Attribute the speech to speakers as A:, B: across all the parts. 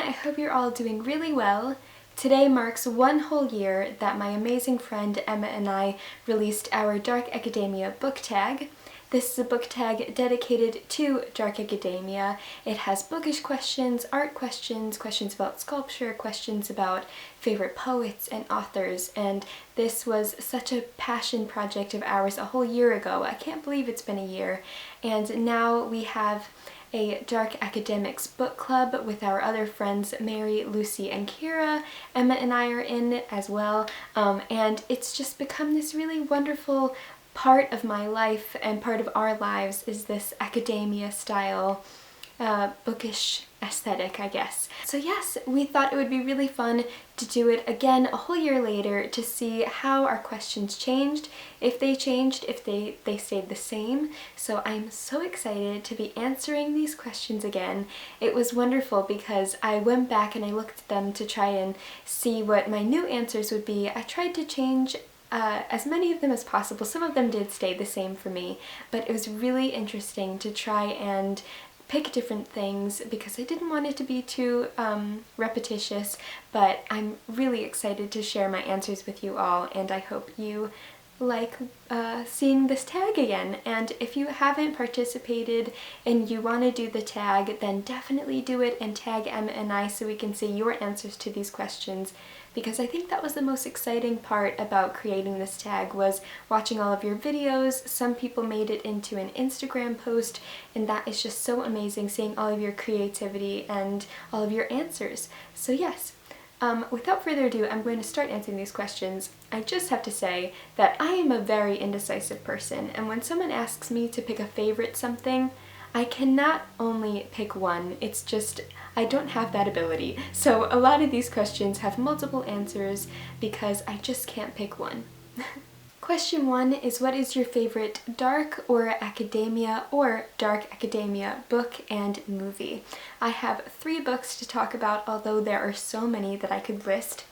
A: I hope you're all doing really well. Today marks 1 whole year that my amazing friend Emma and I released our Dark Academia book tag. This is a book tag dedicated to Dark Academia. It has bookish questions, art questions, questions about sculpture, questions about favorite poets and authors, and this was such a passion project of ours a whole year ago. I can't believe it's been a year, and now we have a Dark Academics book club with our other friends Mary, Lucy, and Kira. Emma and I are in it as well, and it's just become this really wonderful part of my life and part of our lives is this academia style bookish aesthetic, I guess. So yes, we thought it would be really fun to do it again a whole year later to see how our questions changed, if they changed, if they stayed the same. So I'm so excited to be answering these questions again. It was wonderful because I went back and I looked at them to try and see what my new answers would be. I tried to change as many of them as possible. Some of them did stay the same for me, but it was really interesting to try and pick different things because I didn't want it to be too repetitious, but I'm really excited to share my answers with you all, and I hope you like seeing this tag again. And if you haven't participated and you want to do the tag, then definitely do it and tag Emma and I so we can see your answers to these questions, because I think that was the most exciting part about creating this tag, was watching all of your videos. Some people made it into an Instagram post, and that is just so amazing, seeing all of your creativity and all of your answers. So yes, without further ado, I'm going to start answering these questions. I just have to say that I am a very indecisive person, and when someone asks me to pick a favorite something, I cannot only pick one. It's just, I don't have that ability. So a lot of these questions have multiple answers because I just can't pick one. Question 1 is, what is your favorite dark or academia or Dark Academia book and movie? I have 3 books to talk about, although there are so many that I could list.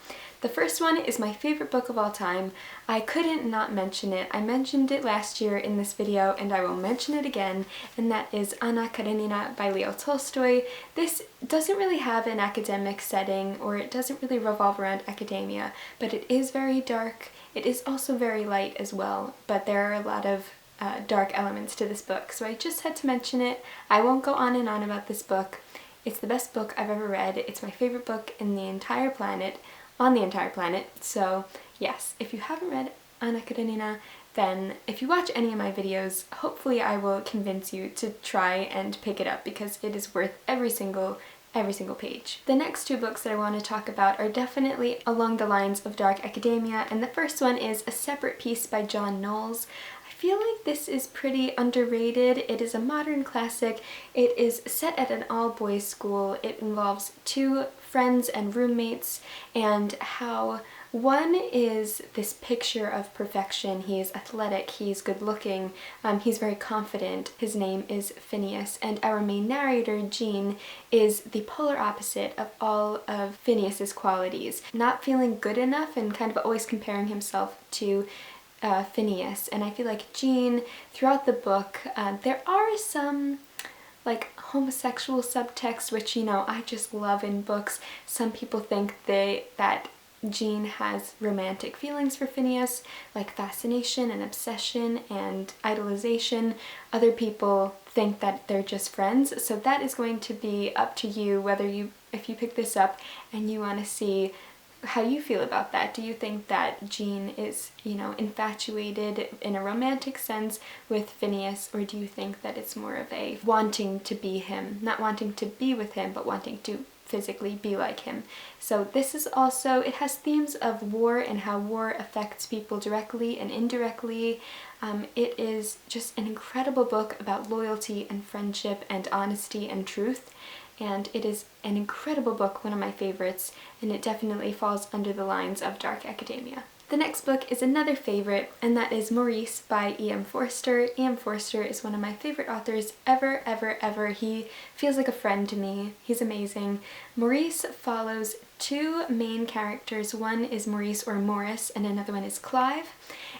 A: The first one is my favorite book of all time. I couldn't not mention it. I mentioned it last year in this video and I will mention it again, and that is Anna Karenina by Leo Tolstoy. This doesn't really have an academic setting, or it doesn't really revolve around academia, but it is very dark. It is also very light as well, but there are a lot of dark elements to this book, so I just had to mention it. I won't go on and on about this book. It's the best book I've ever read. It's my favorite book in the entire planet. On the entire planet. So yes, if you haven't read Anna Karenina, then if you watch any of my videos, hopefully I will convince you to try and pick it up, because it is worth every single page. The next 2 books that I want to talk about are definitely along the lines of Dark Academia, and the first one is A Separate Peace by John Knowles. I feel like this is pretty underrated. It is a modern classic. It is set at an all-boys school. It involves 2 friends and roommates, and how one is this picture of perfection. He is athletic, he's good looking, he's very confident. His name is Phineas, and our main narrator, Jean, is the polar opposite of all of Phineas's qualities. Not feeling good enough and kind of always comparing himself to Phineas. And I feel like Jean, throughout the book, there are some like homosexual subtext, which, you know, I just love in books. Some people think that Jean has romantic feelings for Phineas, like fascination and obsession and idolization. Other people think that they're just friends. So that is going to be up to you, whether if you pick this up and you want to see how you feel about that. Do you think that Jean is, you know, infatuated in a romantic sense with Phineas, or do you think that it's more of a wanting to be him, not wanting to be with him, but wanting to physically be like him? So this is also, it has themes of war and how war affects people directly and indirectly. It is just an incredible book about loyalty and friendship and honesty and truth. And it is an incredible book, one of my favorites, and it definitely falls under the lines of Dark Academia. The next book is another favorite, and that is Maurice by E.M. Forster. E.M. Forster is one of my favorite authors ever, ever, ever. He feels like a friend to me. He's amazing. Maurice follows 2 main characters. One is Maurice or Morris, and another one is Clive.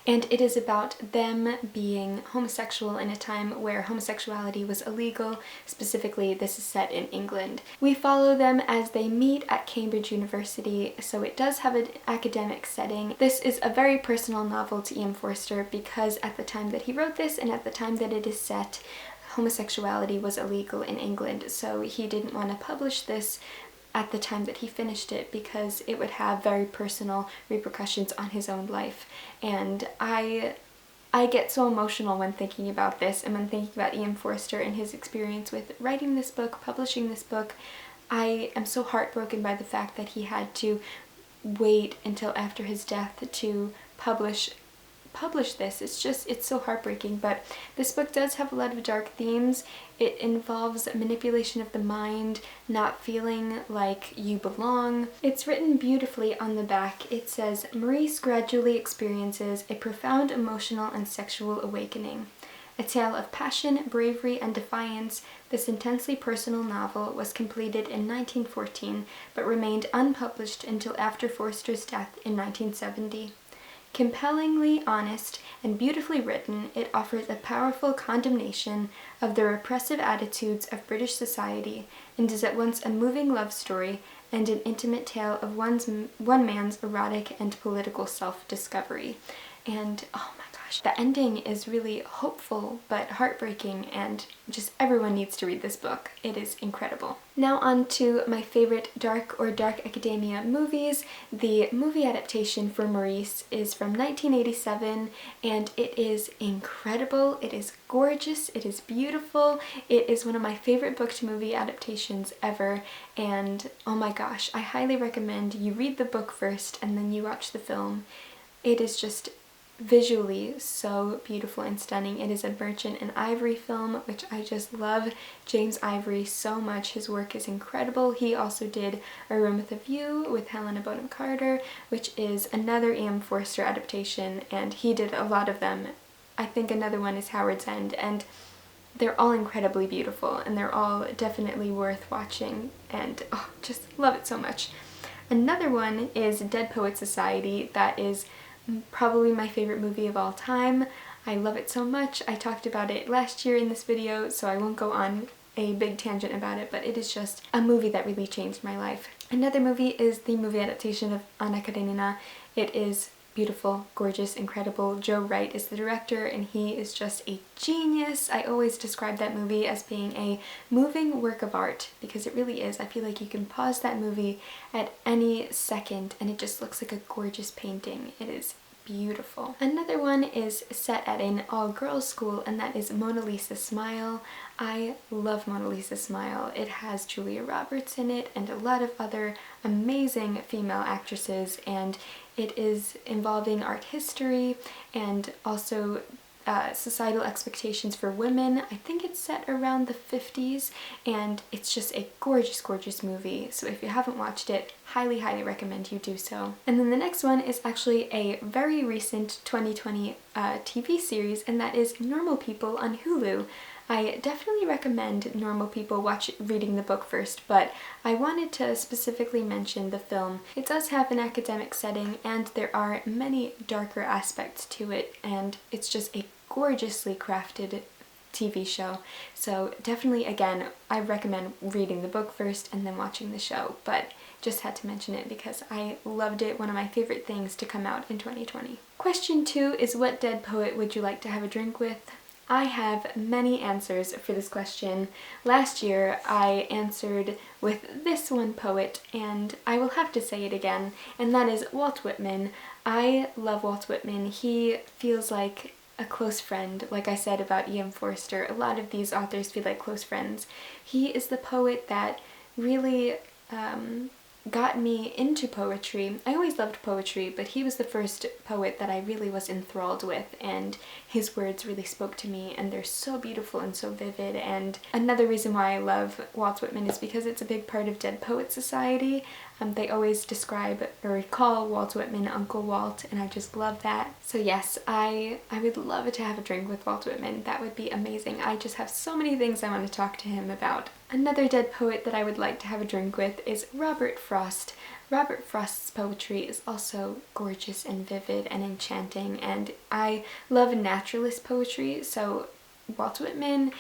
A: and it is about them being homosexual in a time where homosexuality was illegal. Specifically, this is set in England. We follow them as they meet at Cambridge University, so it does have an academic setting. This is a very personal novel to Ian Forster because at the time that he wrote this and at the time that it is set, homosexuality was illegal in England, so he didn't want to publish this at the time that he finished it because it would have very personal repercussions on his own life. And I get so emotional when thinking about this and when thinking about Ian Forster and his experience with writing this book, publishing this book. I am so heartbroken by the fact that he had to wait until after his death to publish this. It's so heartbreaking, but this book does have a lot of dark themes. It involves manipulation of the mind, not feeling like you belong. It's written beautifully on the back. It says, Maurice gradually experiences a profound emotional and sexual awakening. A tale of passion, bravery, and defiance, this intensely personal novel was completed in 1914, but remained unpublished until after Forster's death in 1970. Compellingly honest and beautifully written, it offers a powerful condemnation of the repressive attitudes of British society and is at once a moving love story and an intimate tale of one man's erotic and political self-discovery. And oh my gosh, the ending is really hopeful but heartbreaking, and just everyone needs to read this book. It is incredible. Now on to my favorite dark or dark academia movies. The movie adaptation for Maurice is from 1987 and it is incredible. It is gorgeous. It is beautiful. It is one of my favorite book to movie adaptations ever, and oh my gosh, I highly recommend you read the book first and then you watch the film. It is just visually so beautiful and stunning. It is a Merchant and Ivory film, which I just love James Ivory so much. His work is incredible. He also did A Room with a View with Helena Bonham Carter, which is another Ian Forster adaptation, and he did a lot of them. I think another one is Howard's End, and they're all incredibly beautiful and they're all definitely worth watching, and oh, just love it so much. Another one is Dead Poets Society. That is probably my favorite movie of all time. I love it so much. I talked about it last year in this video, so I won't go on a big tangent about it, but it is just a movie that really changed my life. Another movie is the movie adaptation of Anna Karenina. It is beautiful, gorgeous, incredible. Joe Wright is the director and he is just a genius. I always describe that movie as being a moving work of art because it really is. I feel like you can pause that movie at any second and it just looks like a gorgeous painting. It is beautiful. Another one is set at an all-girls school, and that is Mona Lisa Smile. I love Mona Lisa Smile. It has Julia Roberts in it and a lot of other amazing female actresses, and it is involving art history and also societal expectations for women. I think it's set around the 50s and it's just a gorgeous, gorgeous movie. So if you haven't watched it, highly, highly recommend you do so. And then the next one is actually a very recent 2020 TV series, and that is Normal People on Hulu. I definitely recommend Normal People reading the book first, but I wanted to specifically mention the film. It does have an academic setting and there are many darker aspects to it, and it's just a gorgeously crafted TV show. So definitely, again, I recommend reading the book first and then watching the show, but just had to mention it because I loved it. One of my favorite things to come out in 2020. Question 2 is, what dead poet would you like to have a drink with? I have many answers for this question. Last year I answered with this one poet, and I will have to say it again, and that is Walt Whitman. I love Walt Whitman. He feels like a close friend. Like I said about Ian Forster, a lot of these authors feel like close friends. He is the poet that really got me into poetry. I always loved poetry, but he was the first poet that I really was enthralled with, and his words really spoke to me, and they're so beautiful and so vivid. And another reason why I love Walt Whitman is because it's a big part of Dead Poets Society. They always describe or call Walt Whitman Uncle Walt, and I just love that. So yes, I would love to have a drink with Walt Whitman. That would be amazing. I just have so many things I want to talk to him about. Another dead poet that I would like to have a drink with is Robert Frost. Robert Frost's poetry is also gorgeous and vivid and enchanting, and I love naturalist poetry, so Walt Whitman,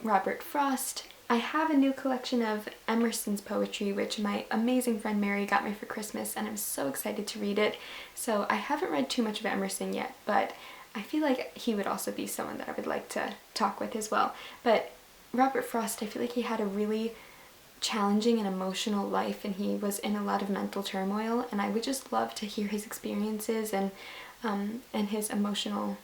A: Robert Frost. I have a new collection of Emerson's poetry, which my amazing friend Mary got me for Christmas, and I'm so excited to read it. So I haven't read too much of Emerson yet, but I feel like he would also be someone that I would like to talk with as well. But Robert Frost, I feel like he had a really challenging and emotional life, and he was in a lot of mental turmoil, and I would just love to hear his experiences and his emotional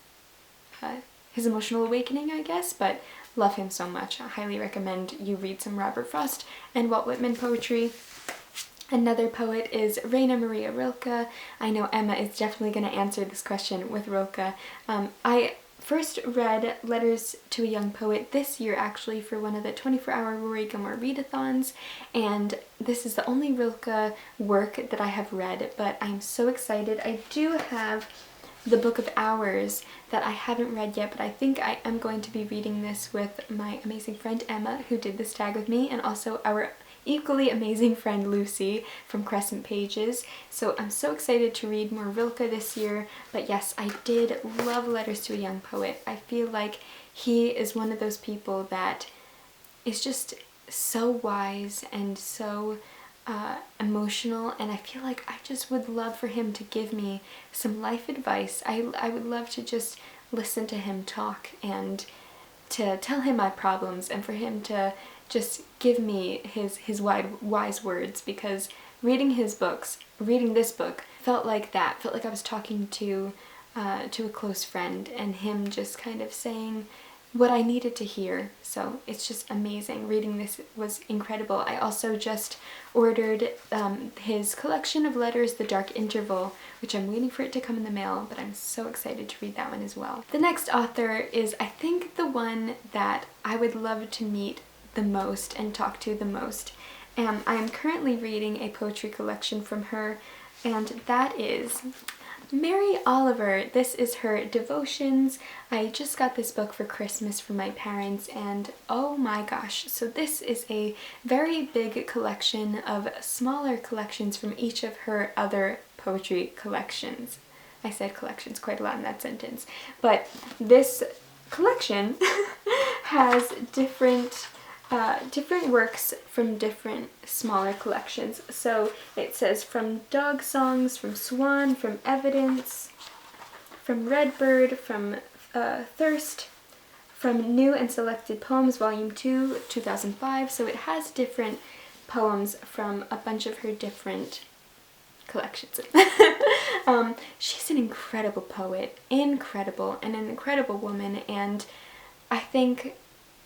A: awakening, I guess. But love him so much. I highly recommend you read some Robert Frost and Walt Whitman poetry. Another poet is Rainer Maria Rilke. I know Emma is definitely going to answer this question with Rilke. I first read Letters to a Young Poet this year, actually, for one of the 24-hour Rory Gilmore readathons, and this is the only Rilke work that I have read, but I'm so excited. I do have the Book of Hours that I haven't read yet, but I think I am going to be reading this with my amazing friend Emma, who did this tag with me, and also our equally amazing friend Lucy from Crescent Pages. So I'm so excited to read more Rilke this year. But yes, I did love Letters to a Young Poet. I feel like he is one of those people that is just so wise and so emotional, and I feel like I just would love for him to give me some life advice. I would love to just listen to him talk and to tell him my problems, and for him to just give me his wise words, because reading his books, reading this book, felt like that. Felt like I was talking to a close friend, and him just kind of saying what I needed to hear. So it's just amazing. Reading this was incredible. I also just ordered his collection of letters, The Dark Interval, which I'm waiting for it to come in the mail, but I'm so excited to read that one as well. The next author is, I think, the one that I would love to meet the most and talk to the most. I am currently reading a poetry collection from her, and that is Mary Oliver. This is her Devotions. I just got this book for Christmas from my parents, and oh my gosh. So this is a very big collection of smaller collections from each of her other poetry collections. I said collections quite a lot in that sentence. But this collection has different works from different smaller collections. So it says from Dog Songs, from Swan, from Evidence, from Redbird, from Thirst, from New and Selected Poems, Volume 2, 2005. So it has different poems from a bunch of her different collections. She's an incredible poet, incredible, and an incredible woman, and I think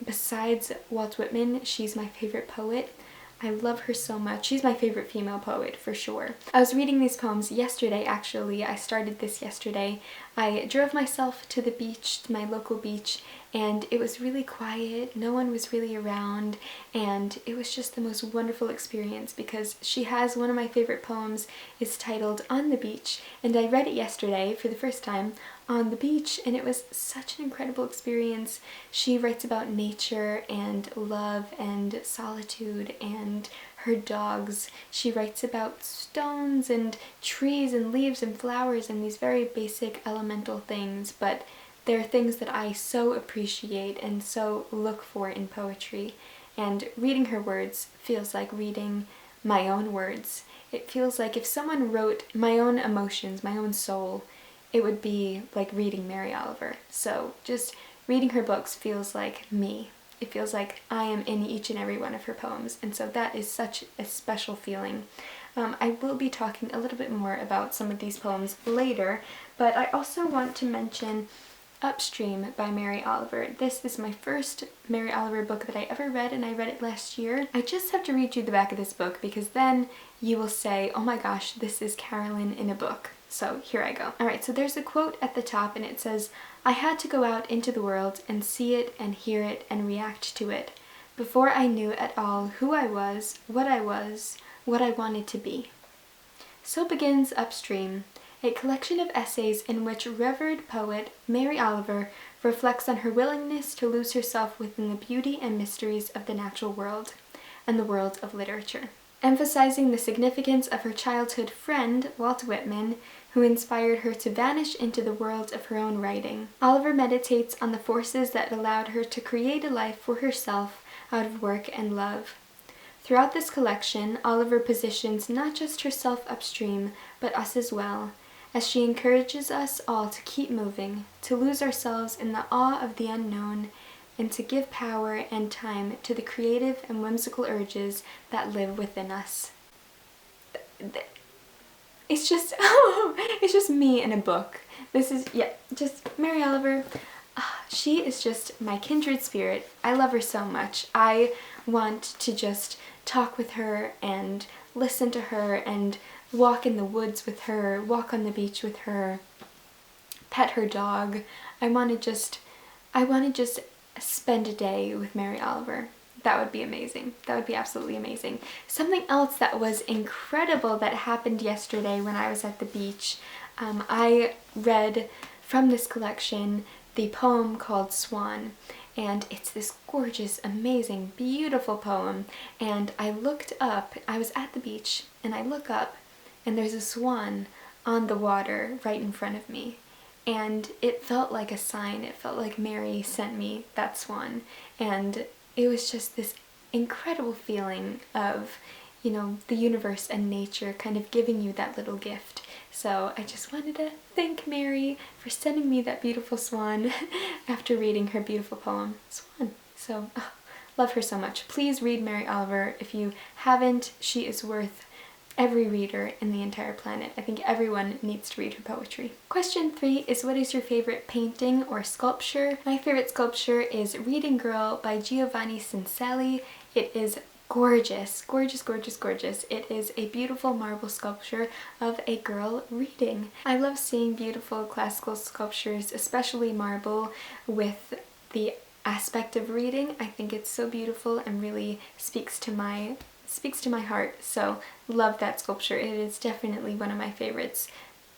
A: besides Walt Whitman, she's my favorite poet. I love her so much. She's my favorite female poet for sure. I was reading these poems yesterday, actually. I started this yesterday. I drove myself to the beach, to my local beach, and it was really quiet. No one was really around, and it was just the most wonderful experience, because she has one of my favorite poems is titled On the Beach, and I read it yesterday for the first time on the beach, and it was such an incredible experience. She writes about nature and love and solitude and her dogs. She writes about stones and trees and leaves and flowers and these very basic elemental things, but they're things that I so appreciate and so look for in poetry. And reading her words feels like reading my own words. It feels like if someone wrote my own emotions, my own soul, it would be like reading Mary Oliver. So just reading her books feels like me. It feels like I am in each and every one of her poems, and so that is such a special feeling. I will be talking a little bit more about some of these poems later, but I also want to mention Upstream by Mary Oliver. This is my first Mary Oliver book that I ever read, and I read it last year. I just have to read you the back of this book, because then you will say, oh my gosh, this is Carolyn in a book. So here I go. Alright, so there's a quote at the top, and it says, I had to go out into the world and see it and hear it and react to it before I knew at all who I was, what I wanted to be. So begins Upstream, a collection of essays in which revered poet Mary Oliver reflects on her willingness to lose herself within the beauty and mysteries of the natural world and the world of literature. emphasizing the significance of her childhood friend, Walt Whitman, who inspired her to vanish into the world of her own writing. Oliver meditates on the forces that allowed her to create a life for herself out of work and love. Throughout this collection, Oliver positions not just herself upstream, but us as well, as she encourages us all to keep moving, to lose ourselves in the awe of the unknown, and to give power and time to the creative and whimsical urges that live within us. It's just, it's just me in a book. This is, yeah, just Mary Oliver. She is just my kindred spirit. I love her so much. I want to just talk with her and listen to her and walk in the woods with her, walk on the beach with her, pet her dog. I want to just spend a day with Mary Oliver. That would be amazing. That would be absolutely amazing. Something else that was incredible that happened yesterday when I was at the beach, I read from this collection the poem called Swan, and it's this gorgeous, amazing, beautiful poem. And I looked up, I was at the beach, and I look up, and there's a swan on the water right in front of me. And it felt like a sign. It felt like Mary sent me that swan. And it was just this incredible feeling of, you know, the universe and nature kind of giving you that little gift. So I just wanted to thank Mary for sending me that beautiful swan after reading her beautiful poem, Swan. So, love her so much. Please read Mary Oliver. If you haven't, she is worth every reader in the entire planet. I think everyone needs to read her poetry. Question 3 is, what is your favorite painting or sculpture? My favorite sculpture is Reading Girl by Giovanni Cincelli. It is gorgeous, gorgeous, gorgeous, gorgeous. It is a beautiful marble sculpture of a girl reading. I love seeing beautiful classical sculptures, especially marble, with the aspect of reading. I think it's so beautiful and really speaks to my heart. So love that sculpture. It is definitely one of my favorites,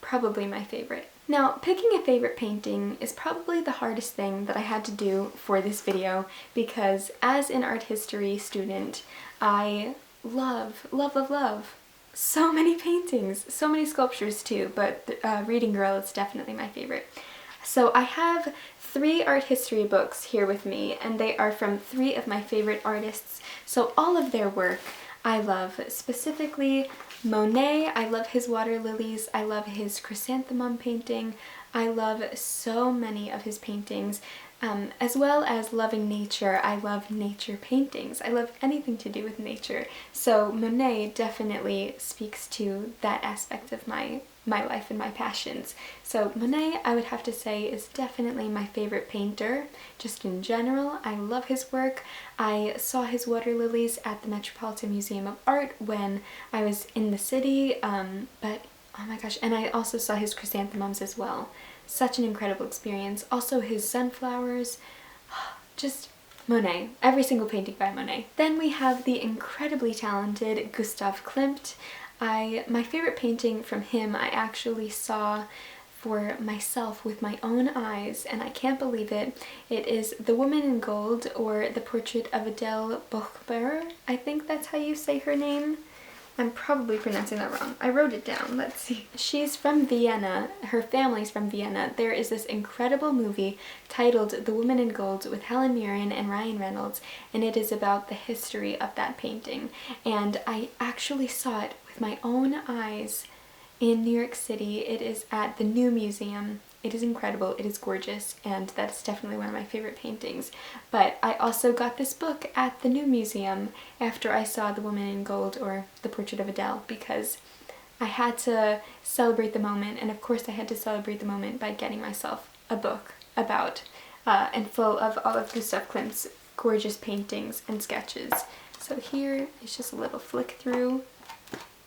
A: probably my favorite. Now, picking a favorite painting is probably the hardest thing that I had to do for this video, because as an art history student, I love so many paintings, so many sculptures too, but Reading Girl is definitely my favorite. So I have 3 art history books here with me, and they are from 3 of my favorite artists. So all of their work I love. Specifically Monet, I love his water lilies, I love his chrysanthemum painting, I love so many of his paintings, as well as loving nature. I love nature paintings. I love anything to do with nature. So Monet definitely speaks to that aspect of my life and my passions. So Monet, I would have to say, is definitely my favorite painter, just in general. I love his work. I saw his water lilies at the Metropolitan Museum of Art when I was in the city, but oh my gosh, and I also saw his chrysanthemums as well. Such an incredible experience. Also his sunflowers, just Monet. Every single painting by Monet. Then we have the incredibly talented Gustav Klimt. My favorite painting from him I actually saw for myself with my own eyes, and I can't believe it. It is The Woman in Gold, or The Portrait of Adele Bochberer. I think that's how you say her name. I'm probably pronouncing that wrong. I wrote it down. Let's see. She's from Vienna. Her family's from Vienna. There is this incredible movie titled The Woman in Gold with Helen Mirren and Ryan Reynolds, and it is about the history of that painting. And I actually saw it with my own eyes in New York City. It is at the New Museum. It is incredible, it is gorgeous, and that's definitely one of my favorite paintings. But I also got this book at the New Museum after I saw The Woman in Gold, or The Portrait of Adele, because I had to celebrate the moment, and of course I had to celebrate the moment by getting myself a book about and full of all of Gustav Klimt's gorgeous paintings and sketches. So here is just a little flick through.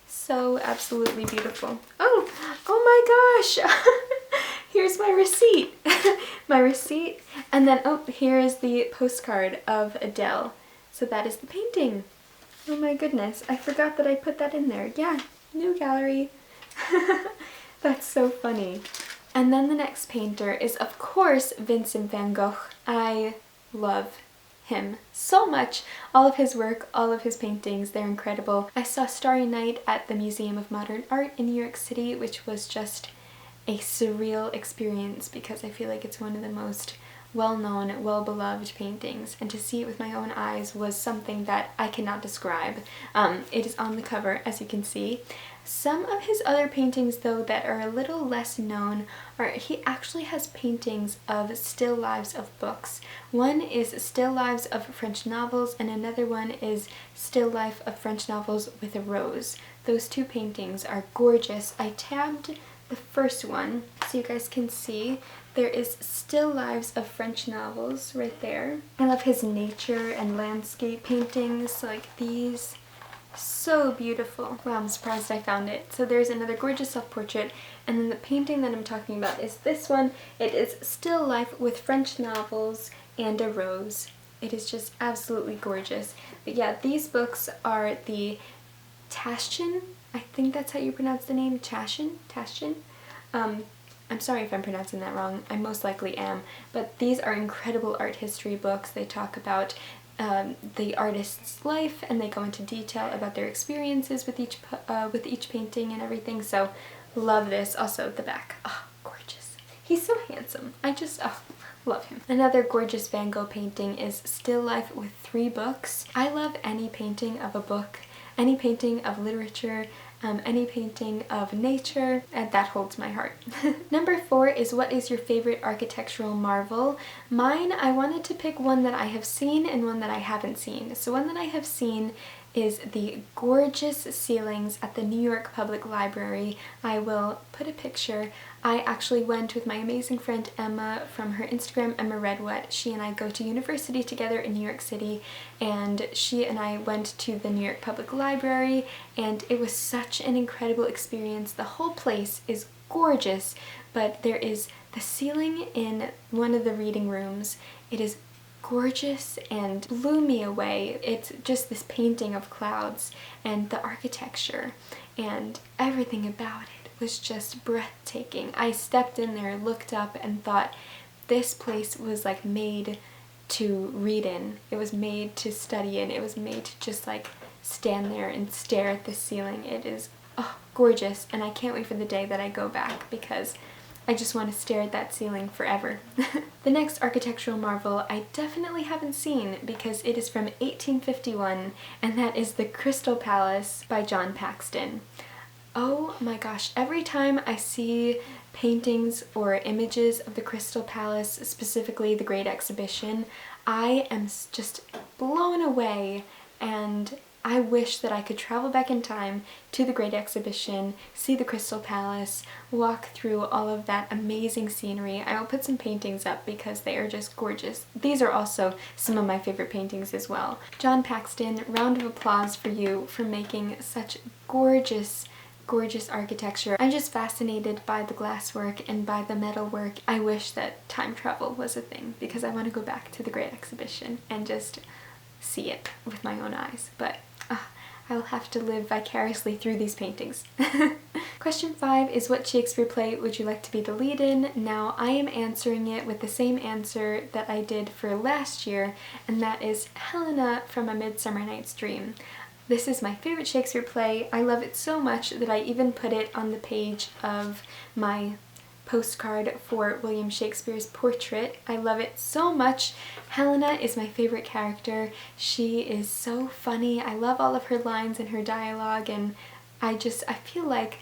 A: So absolutely beautiful. Oh my gosh! Here's my receipt. My receipt. And then, oh, here is the postcard of Adele. So that is the painting. Oh my goodness, I forgot that I put that in there. Yeah, new gallery. That's so funny. And then the next painter is, of course, Vincent van Gogh. I love him so much. All of his work, all of his paintings, they're incredible. I saw Starry Night at the Museum of Modern Art in New York City, which was just a surreal experience because I feel like it's one of the most well-known, well-beloved paintings, and to see it with my own eyes was something that I cannot describe. It is on the cover, as you can see. Some of his other paintings, though, that are a little less known are he actually has paintings of still lives of books. One is still lives of French novels, and another one is still life of French novels with a rose. Those two paintings are gorgeous. I tabbed the first one so you guys can see. There is still lives of French novels right there. I love his nature and landscape paintings like these. So beautiful. Wow, I'm surprised I found it. So there's another gorgeous self-portrait, and then the painting that I'm talking about is this one. It is still life with French novels and a rose. It is just absolutely gorgeous. But yeah, these books are the Taschen. I think that's how you pronounce the name. Taschen? I'm sorry if I'm pronouncing that wrong. I most likely am. But these are incredible art history books. They talk about the artist's life, and they go into detail about their experiences with each painting and everything. So love this. Also the back. Oh, gorgeous. He's so handsome. I just love him. Another gorgeous Van Gogh painting is Still Life with 3 books. I love any painting of a book, any painting of literature, any painting of nature, and that holds my heart. Number 4 is what is your favorite architectural marvel? Mine, I wanted to pick one that I have seen and one that I haven't seen. So one that I have seen is the gorgeous ceilings at the New York Public Library. I will put a picture. I actually went with my amazing friend Emma from her Instagram, Emma Redwet. She and I go to university together in New York City, and she and I went to the New York Public Library, and it was such an incredible experience. The whole place is gorgeous, but there is the ceiling in one of the reading rooms. It is gorgeous and blew me away. It's just this painting of clouds, and the architecture and everything about it was just breathtaking. I stepped in there, looked up, and thought this place was like made to read in. It was made to study in. It was made to just like stand there and stare at the ceiling. It is gorgeous, and I can't wait for the day that I go back because I just want to stare at that ceiling forever. The next architectural marvel I definitely haven't seen because it is from 1851, and that is the Crystal Palace by John Paxton. Oh my gosh, every time I see paintings or images of the Crystal Palace, specifically the Great Exhibition, I am just blown away, and I wish that I could travel back in time to the Great Exhibition, see the Crystal Palace, walk through all of that amazing scenery. I will put some paintings up because they are just gorgeous. These are also some of my favorite paintings as well. John Paxton, round of applause for you for making such gorgeous architecture. I'm just fascinated by the glasswork and by the metalwork. I wish that time travel was a thing because I want to go back to the Great Exhibition and just see it with my own eyes. But I will have to live vicariously through these paintings. Question 5 is what Shakespeare play would you like to be the lead in? Now I am answering it with the same answer that I did for last year, and that is Helena from A Midsummer Night's Dream. This is my favorite Shakespeare play. I love it so much that I even put it on the page of my postcard for William Shakespeare's portrait. I love it so much. Helena is my favorite character. She is so funny. I love all of her lines and her dialogue, and I feel like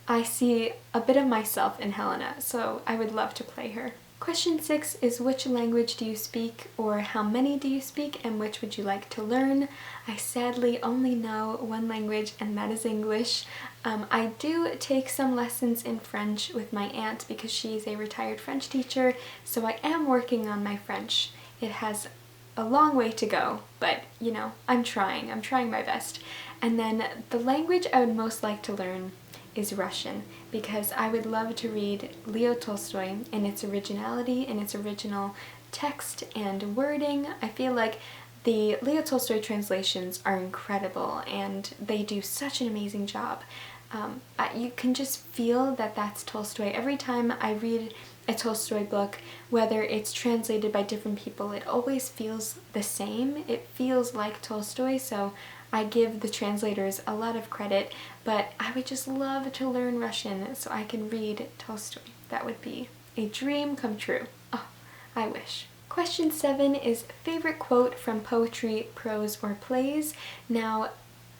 A: I see a bit of myself in Helena, so I would love to play her. Question 6 is which language do you speak, or how many do you speak, and which would you like to learn? I sadly only know one language, and that is English. I do take some lessons in French with my aunt because she is a retired French teacher, so I am working on my French. It has a long way to go, but you know, I'm trying my best. And then the language I would most like to learn is Russian, because I would love to read Leo Tolstoy in its originality, in its original text and wording. I feel like the Leo Tolstoy translations are incredible and they do such an amazing job. You can just feel that that's Tolstoy. Every time I read a Tolstoy book, whether it's translated by different people, it always feels the same. It feels like Tolstoy, so I give the translators a lot of credit, but I would just love to learn Russian so I can read Tolstoy. That would be a dream come true. Oh, I wish. Question 7 is favorite quote from poetry, prose, or plays. Now,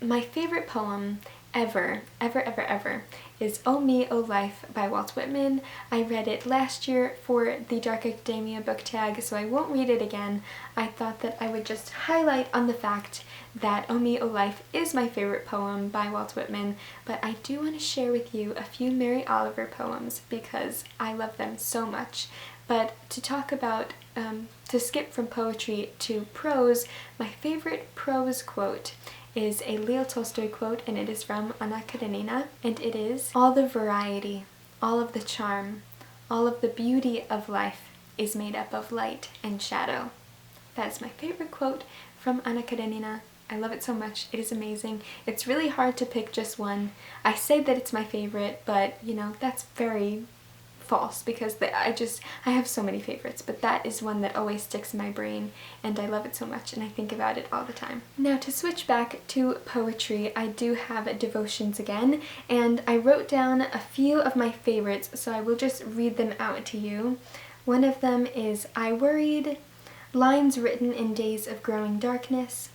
A: my favorite poem ever is "Oh Me, Oh Life" by Walt Whitman. I read it last year for the Dark Academia book tag, so I won't read it again. I thought that I would just highlight on the fact that "Oh Me, Oh Life" is my favorite poem by Walt Whitman, but I do want to share with you a few Mary Oliver poems because I love them so much. But to talk about, to skip from poetry to prose, my favorite prose quote is a Leo Tolstoy quote, and it is from Anna Karenina, and it is, "All the variety, all of the charm, all of the beauty of life is made up of light and shadow." That is my favorite quote from Anna Karenina. I love it so much. It is amazing. It's really hard to pick just one. I say that it's my favorite, but you know, that's very false because I have so many favorites, but that is one that always sticks in my brain and I love it so much and I think about it all the time. Now to switch back to poetry, I do have devotions again, and I wrote down a few of my favorites, so I will just read them out to you. One of them is "I Worried," "Lines Written in Days of Growing Darkness,"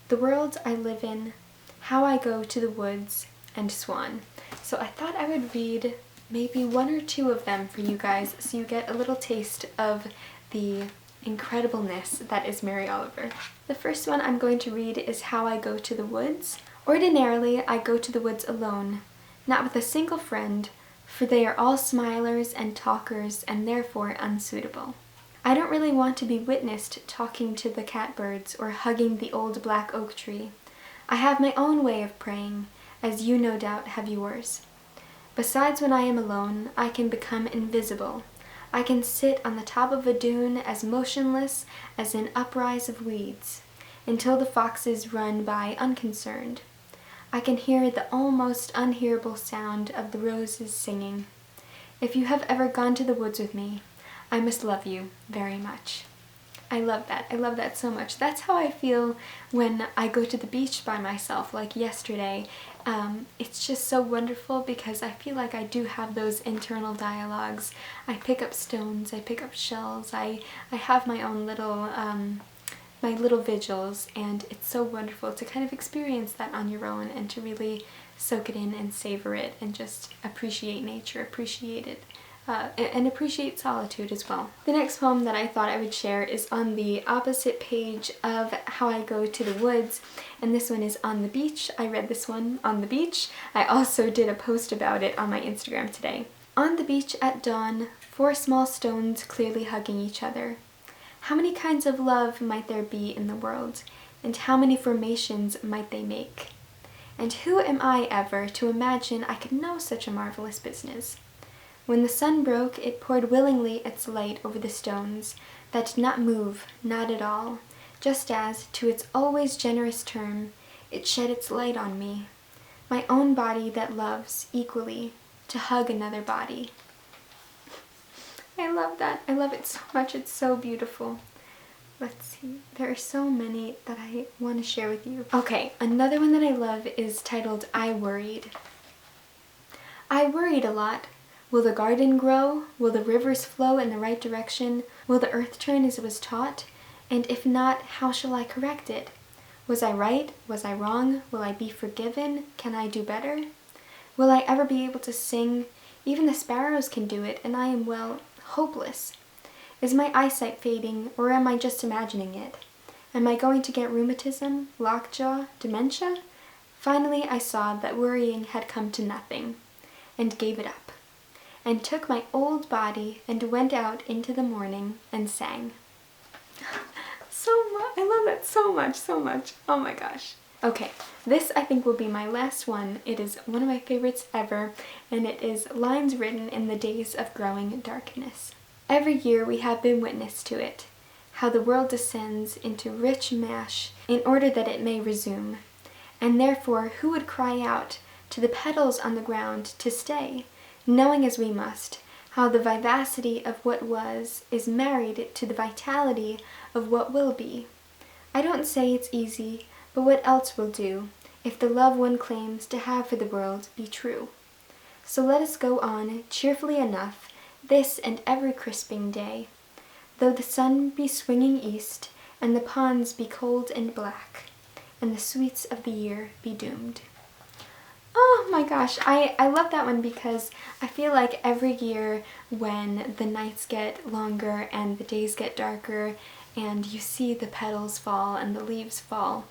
A: "The World I Live In," "How I Go to the Woods," and "Swan." So I thought I would read maybe one or two of them for you guys so you get a little taste of the incredibleness that is Mary Oliver. The first one I'm going to read is "How I Go to the Woods." "Ordinarily, I go to the woods alone, not with a single friend, for they are all smilers and talkers and therefore unsuitable. I don't really want to be witnessed talking to the catbirds or hugging the old black oak tree. I have my own way of praying, as you no doubt have yours. Besides, when I am alone, I can become invisible. I can sit on the top of a dune as motionless as an uprise of weeds, until the foxes run by unconcerned. I can hear the almost unhearable sound of the roses singing. If you have ever gone to the woods with me, I must love you very much." I love that. I love that so much. That's how I feel when I go to the beach by myself, like yesterday. It's just so wonderful because I feel like I do have those internal dialogues. I pick up stones, I pick up shells, I have my own little, my little vigils, and it's so wonderful to kind of experience that on your own and to really soak it in and savor it and just appreciate nature, appreciate it. And appreciate solitude as well. The next poem that I thought I would share is on the opposite page of "How I Go to the Woods," and this one is on the beach. I read this one on the beach. I also did a post about it on my Instagram today. "On the beach at dawn, 4 small stones clearly hugging each other. How many kinds of love might there be in the world, and how many formations might they make? And who am I ever to imagine I could know such a marvelous business? When the sun broke, it poured willingly its light over the stones, that did not move, not at all, just as, to its always generous term, it shed its light on me, my own body that loves, equally, to hug another body." I love that. I love it so much. It's so beautiful. Let's see. There are so many that I want to share with you. Okay, another one that I love is titled "I Worried." "I worried a lot. Will the garden grow? Will the rivers flow in the right direction? Will the earth turn as it was taught? And if not, how shall I correct it? Was I right? Was I wrong? Will I be forgiven? Can I do better? Will I ever be able to sing? Even the sparrows can do it, and I am, well, hopeless. Is my eyesight fading, or am I just imagining it? Am I going to get rheumatism, lockjaw, dementia?" Finally, I saw that worrying had come to nothing, and gave it up, and took my old body and went out into the morning and sang. So much. I love that so much, so much. Oh my gosh. Okay, this I think will be my last one. It is one of my favorites ever, and it is "Lines Written in the Days of Growing Darkness." "Every year we have been witness to it, how the world descends into rich mash in order that it may resume. And therefore who would cry out, to the petals on the ground to stay, knowing as we must how the vivacity of what was is married to the vitality of what will be. I don't say it's easy, but what else will do, if the love one claims to have for the world be true? So let us go on cheerfully enough, this and every crisping day, though the sun be swinging east, and the ponds be cold and black, and the sweets of the year be doomed. Oh my gosh, I love that one because I feel like every year when the nights get longer and the days get darker and you see the petals fall and the leaves fall,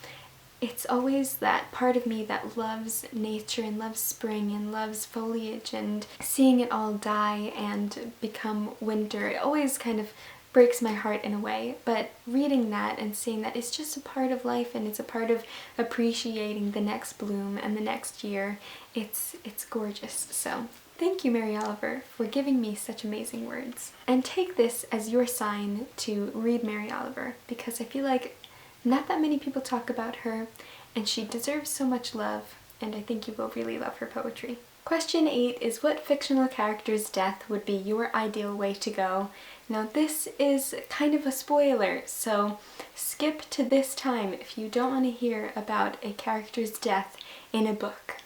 A: it's always that part of me that loves nature and loves spring and loves foliage and seeing it all die and become winter. It always kind of breaks my heart in a way, but reading that and seeing that it's just a part of life and it's a part of appreciating the next bloom and the next year, it's gorgeous. So thank you, Mary Oliver, for giving me such amazing words. And take this as your sign to read Mary Oliver, because I feel like not that many people talk about her and she deserves so much love, and I think you will really love her poetry. Question 8 is, what fictional character's death would be your ideal way to go? Now this is kind of a spoiler, so skip to this time if you don't want to hear about a character's death in a book.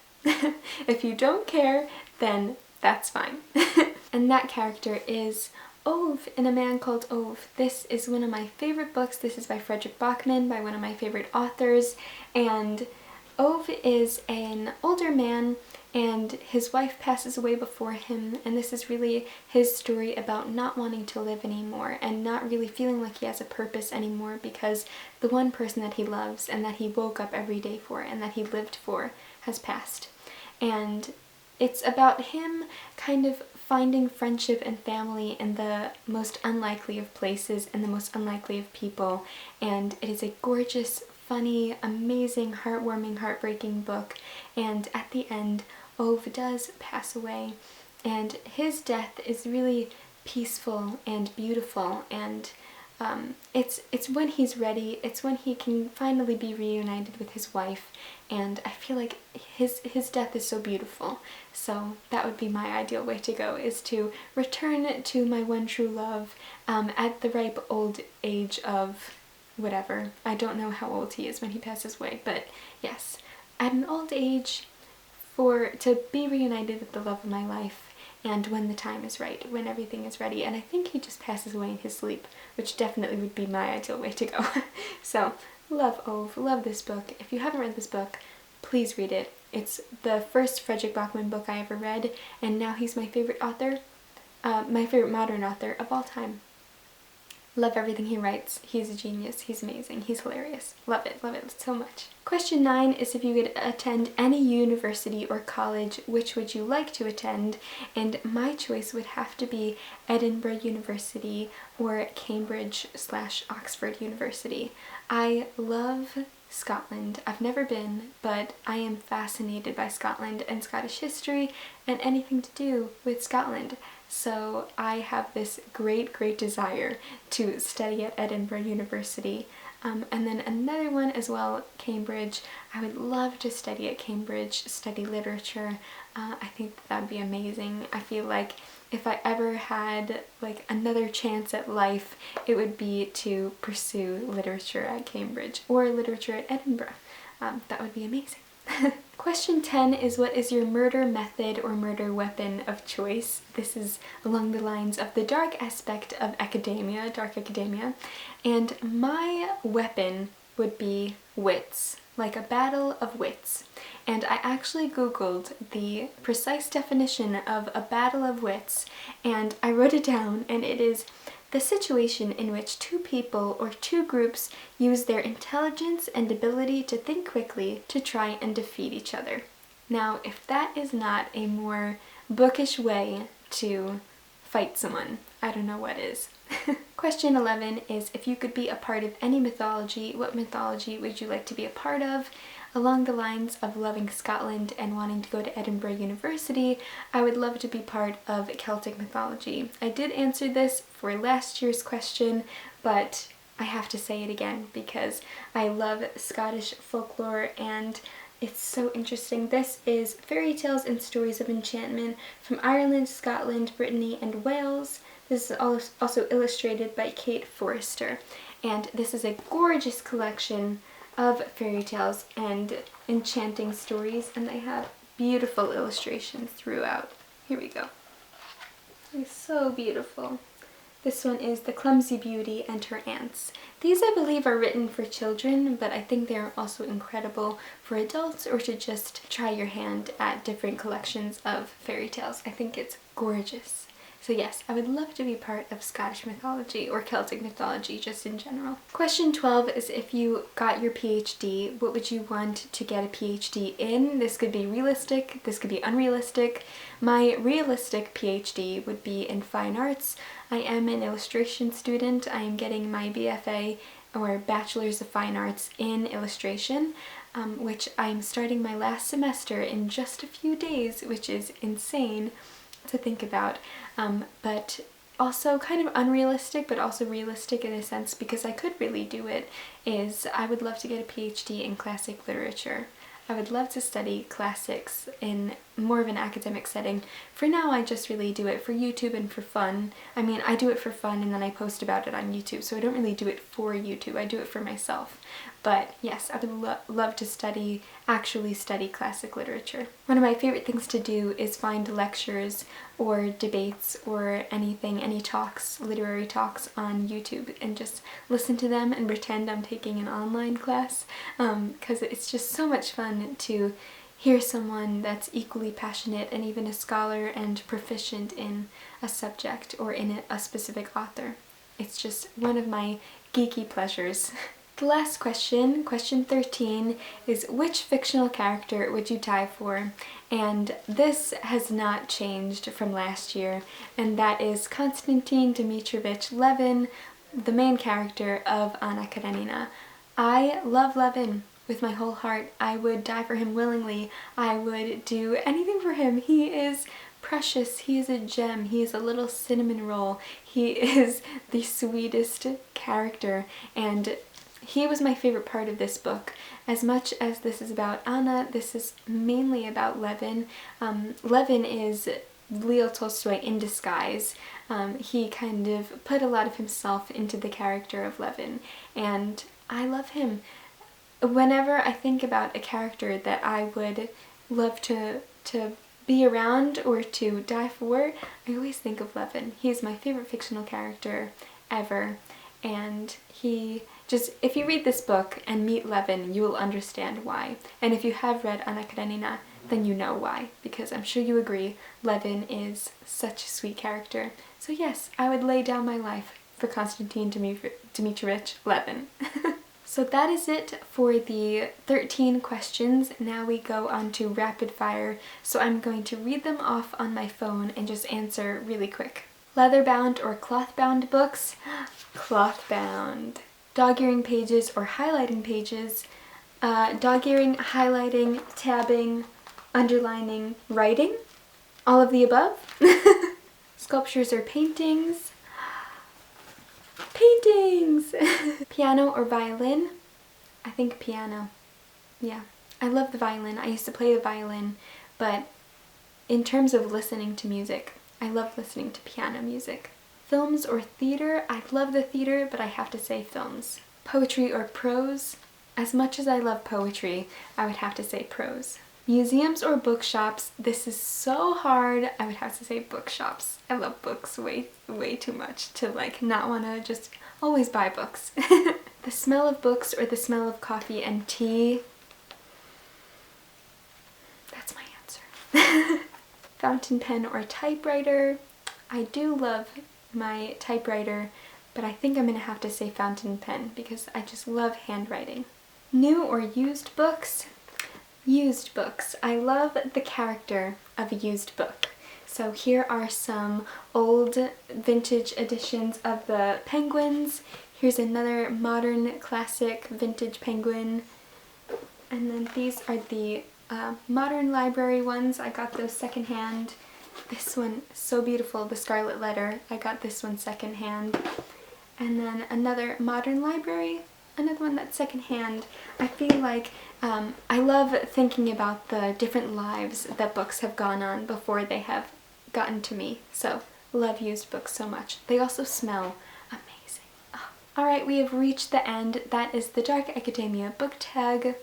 A: If you don't care, then that's fine. And that character is Ove in A Man Called Ove. This is one of my favorite books. This is by Frederick Bachman, by one of my favorite authors, and Ove is an older man and his wife passes away before him, and this is really his story about not wanting to live anymore and not really feeling like he has a purpose anymore because the one person that he loves and that he woke up every day for and that he lived for has passed. And it's about him kind of finding friendship and family in the most unlikely of places and the most unlikely of people, and it is a gorgeous, funny, amazing, heartwarming, heartbreaking book, and at the end Ove does pass away, and his death is really peaceful and beautiful, and it's when he's ready, it's when he can finally be reunited with his wife, and I feel like his death is so beautiful. So that would be my ideal way to go, is to return to my one true love at the ripe old age of whatever. I don't know how old he is when he passes away, but yes, at an old age, to be reunited with the love of my life, and when the time is right, when everything is ready. And I think he just passes away in his sleep, which definitely would be my ideal way to go. So love Ove, love this book. If you haven't read this book, please read it. It's the first Frederick Bachman book I ever read, and now he's my favorite author, my favorite modern author of all time. Love everything he writes. He's a genius. He's amazing. He's hilarious. Love it so much. Question 9 is, if you could attend any university or college, which would you like to attend? And my choice would have to be Edinburgh University or Cambridge/Oxford University. I love Scotland. I've never been, but I am fascinated by Scotland and Scottish history and anything to do with Scotland. So I have this great desire to study at Edinburgh University. And then another one as well, Cambridge. I would love to study at Cambridge, study literature. I think that would be amazing. I feel like if I ever had like another chance at life, it would be to pursue literature at Cambridge or literature at Edinburgh. That would be amazing. Question 10 is, what is your murder method or murder weapon of choice? This is along the lines of the dark aspect of academia, dark academia, and my weapon would be wits, like a battle of wits. And I actually googled the precise definition of a battle of wits, and I wrote it down, and it is the situation in which two people or two groups use their intelligence and ability to think quickly to try and defeat each other. Now, if that is not a more bookish way to fight someone, I don't know what is. Question 11 is, if you could be a part of any mythology, what mythology would you like to be a part of? Along the lines of loving Scotland and wanting to go to Edinburgh University, I would love to be part of Celtic mythology. I did answer this for last year's question, but I have to say it again because I love Scottish folklore, and It's so interesting. This is Fairy Tales and Stories of Enchantment from Ireland, Scotland, Brittany, and Wales. This is also illustrated by Kate Forrester. And this is a gorgeous collection of fairy tales and enchanting stories, and they have beautiful illustrations throughout. Here we go. It's so beautiful. This one is The Clumsy Beauty and Her Aunts. These, I believe, are written for children, but I think they're also incredible for adults or to just try your hand at different collections of fairy tales. I think it's gorgeous. So yes, I would love to be part of Scottish mythology or Celtic mythology just in general. Question 12 is, if you got your PhD, what would you want to get a PhD in? This could be realistic, this could be unrealistic. My realistic PhD would be in fine arts. I am an illustration student. I am getting my BFA or Bachelor's of Fine Arts in illustration, which I'm starting my last semester in just a few days, which is insane to think about, but also kind of unrealistic, but also realistic in a sense, because I could really do it, is I would love to get a PhD in classic literature. I would love to study classics in more of an academic setting. For now, I just really do it for YouTube and for fun. I mean, I do it for fun and then I post about it on YouTube, so I don't really do it for YouTube, I do it for myself. But yes, I would love to actually study classic literature. One of my favorite things to do is find lectures or debates or anything, any talks, literary talks on YouTube, and just listen to them and pretend I'm taking an online class, because it's just so much fun to hear someone that's equally passionate and even a scholar and proficient in a subject or in a specific author. It's just one of my geeky pleasures. The last question, question 13, is which fictional character would you die for? And this has not changed from last year, and that is Konstantin Dmitrievich Levin, the main character of Anna Karenina. I love Levin with my whole heart. I would die for him willingly. I would do anything for him. He is precious. He is a gem. He is a little cinnamon roll. He is the sweetest character, and he was my favorite part of this book. As much as this is about Anna, this is mainly about Levin. Levin is Leo Tolstoy in disguise. He kind of put a lot of himself into the character of Levin, and I love him. Whenever I think about a character that I would love to be around or to die for, I always think of Levin. He's my favorite fictional character ever, and if you read this book and meet Levin, you will understand why. And if you have read Anna Karenina, then you know why, because I'm sure you agree, Levin is such a sweet character. So yes, I would lay down my life for Konstantin Dmitrievich Levin. So that is it for the 13 questions. Now we go on to rapid fire. So I'm going to read them off on my phone and just answer really quick. Leather-bound or cloth-bound books? Cloth-bound. Dog-earing pages or highlighting pages? Dog-earing, highlighting, tabbing, underlining, writing? All of the above? Sculptures or paintings? Paintings! Piano or violin? I think piano. Yeah. I love the violin. I used to play the violin, but in terms of listening to music, I love listening to piano music. Films or theater? I love the theater, but I have to say films. Poetry or prose? As much as I love poetry, I would have to say prose. Museums or bookshops? This is so hard. I would have to say bookshops. I love books way too much to not want to just always buy books. The smell of books or the smell of coffee and tea? That's my answer. Fountain pen or typewriter? I do love my typewriter, but I think I'm going to have to say fountain pen because I just love handwriting. New or used books? Used books. I love the character of a used book. So here are some old vintage editions of the penguins. Here's another modern classic vintage penguin. And then these are the modern library ones. I got those secondhand. This one, so beautiful, the Scarlet Letter. I got this one secondhand. And then another modern library. another one that's secondhand. I feel like I love thinking about the different lives that books have gone on before they have gotten to me. So, love used books so much. They also smell amazing. Oh. Alright, we have reached the end. That is the Dark Academia book tag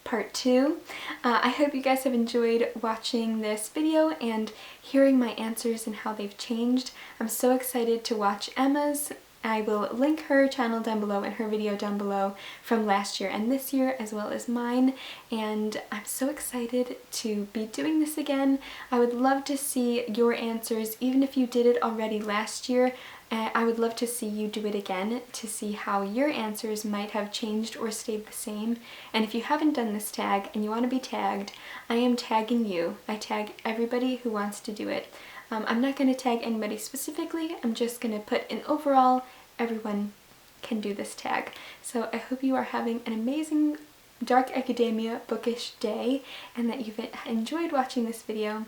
A: part 2. I hope you guys have enjoyed watching this video and hearing my answers and how they've changed. I'm so excited to watch Emma's. I will link her channel down below and her video down below from last year and this year, as well as mine, and I'm so excited to be doing this again. I would love to see your answers, even if you did it already last year. I would love to see you do it again to see how your answers might have changed or stayed the same. And if you haven't done this tag and you want to be tagged, I am tagging you. I tag everybody who wants to do it. I'm not going to tag anybody specifically, I'm just going to put an overall, everyone can do this tag. So I hope you are having an amazing Dark Academia bookish day and that you've enjoyed watching this video.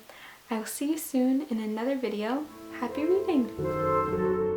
A: I will see you soon in another video. Happy reading!